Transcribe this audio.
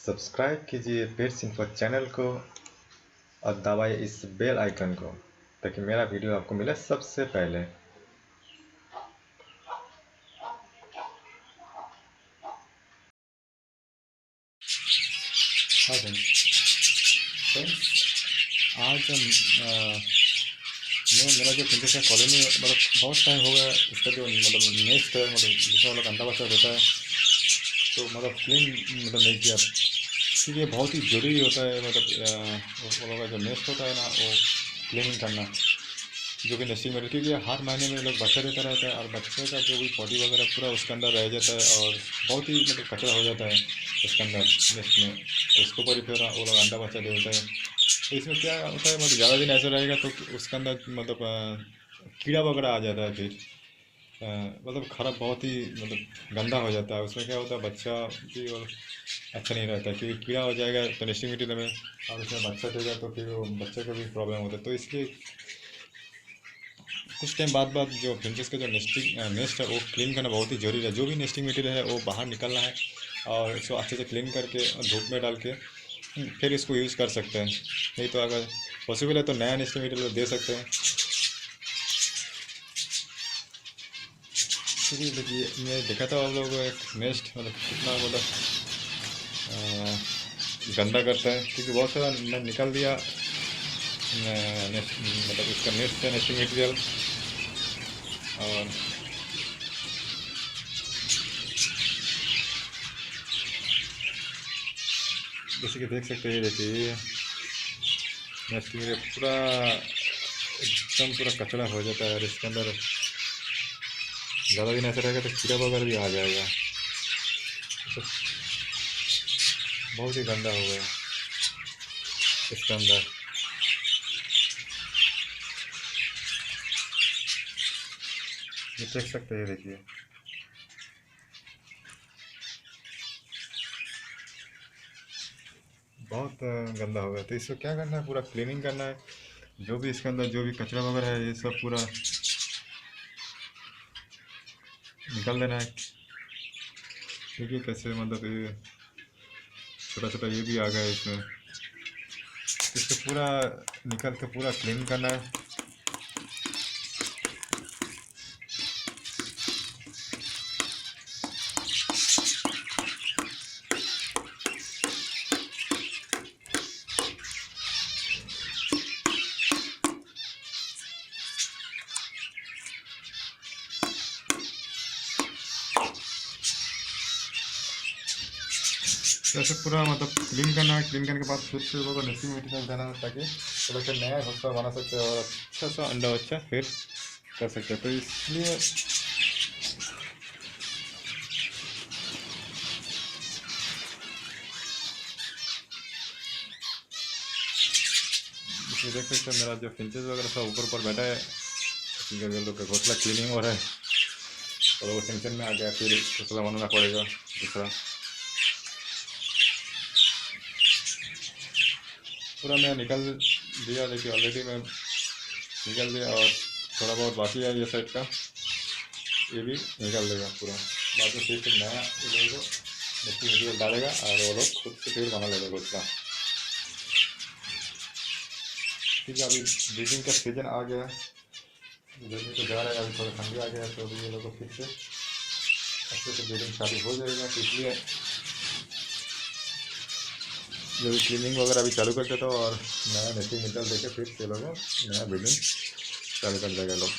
Subscribe कीजिए pets info channel को और दबाइए इस बेल आइकन को ताकि मेरा वीडियो आपको मिले सबसे पहले। हाँ फ्रेंड्स, आज मैं मेरा जो फिंचेस का कॉलोनी बहुत टाइम हो गया, उसका जो नेस्ट है जिसमें अंडा बच्चा देता है, तो क्लीन नहीं किया, क्योंकि ये बहुत ही ज़रूरी होता है। वो लोगों का जो नेस्ट होता है ना, वो क्लीनिंग करना, जो कि नेस्टिंग में, क्योंकि हर महीने में लोग बच्चा देता रहता है और बच्चे का जो भी पॉटी वगैरह पूरा उसके अंदर रह जाता है और बहुत ही कचरा हो जाता है उसके अंदर नेस्ट में, तो उसके ऊपर ही फिर वो लोग अंडा बच्चा देते हैं। तो इसमें क्या होता है, ज़्यादा दिन ऐसा रहेगा तो उसके अंदर कीड़ा वगैरह आ जाता है, फिर ख़राब, बहुत ही गंदा हो जाता है। उसमें क्या होता है, बच्चा भी और अच्छा नहीं रहता, क्योंकि कीड़ा हो जाएगा तो नेस्टिंग मटीरियल में, और उसमें बच्चा देगा तो फिर वो बच्चे को भी प्रॉब्लम होता है। तो इसलिए कुछ टाइम बाद जो फिंचेस का जो नेस्ट है वो क्लीन करना बहुत ही ज़रूरी है। जो भी नेस्टिंग मटीरियल है वो बाहर निकलना है और इसको अच्छे से क्लीन करके धूप में डाल के फिर इसको यूज़ कर सकते हैं। नहीं तो अगर पॉसिबल है तो नया नेस्टिंग मटीरियल दे सकते हैं। क्योंकि देखिए, मैं देखा था आप लोग एक नेस्ट कितना गंदा करता है, क्योंकि बहुत सारा मैं निकाल दिया इसका नेस्ट है नेस्टिंग मटीरियल। और जैसे कि देख सकते हैं, देखिए नेस्टिंग मटीरियल पूरा एकदम पूरा कचरा हो जाता है और इसके अंदर ज़्यादा दिन ऐसा रहेगा तो कीड़ा वगैरह भी आ जाएगा। तो बहुत ही गंदा हो गया इसके अंदर। ये देख सकते हैं, देखिए बहुत गंदा हो गया। तो इसको क्या करना है, पूरा क्लीनिंग करना है। जो भी इसके अंदर जो भी कचरा वगैरह है ये सब पूरा निकाल देना है, क्योंकि कैसे ये छोटा छोटा ये भी आ गया है इसमें। इसको पूरा निकाल के पूरा क्लीन करना है। तो ऐसे पूरा क्लीन करना है। क्लीन करने के बाद फिर से वो नेस्टिंग मटीरियल देना है, ताकि थोड़ा सा नया घोंसला बना सकते हैं और अच्छा सा अंडा बच्चा फिर कर सकते हैं। तो इसलिए इसमें देख सकते हैं मेरा जो फिंचेस वगैरह सब ऊपर ऊपर बैठा है, क्योंकि लोग का घोंसला क्लीनिंग हो रहा है और वो टेंशन में आ गया, फिर घोंसला बनाना पड़ेगा दूसरा। पूरा मैं निकल दिया, देखिए ऑलरेडी मैं निकल दिया और थोड़ा बहुत बाकी है ये साइड का, ये भी निकल देगा पूरा। बाद में फिर नया ये लोगों को मिट्टी मटीरियल डालेगा और वो लोग खुद से फिर बना लेगा घोंसला। ठीक है, अभी ब्रीडिंग का सीजन आ गया है, गर्मी तो जा रहा है, अभी थोड़ा ठंडी आ गया है, तो अभी ये लोग को फिर से अच्छे से ब्रीडिंग चालू हो जाएगा। तो इसलिए जो भी क्लीनिंग वगैरह अभी चालू कर देता हूँ और नया नेस्टिंग मटीरियल देके फिर ये लोग नया ब्रीडिंग चालू कर देगा लोग।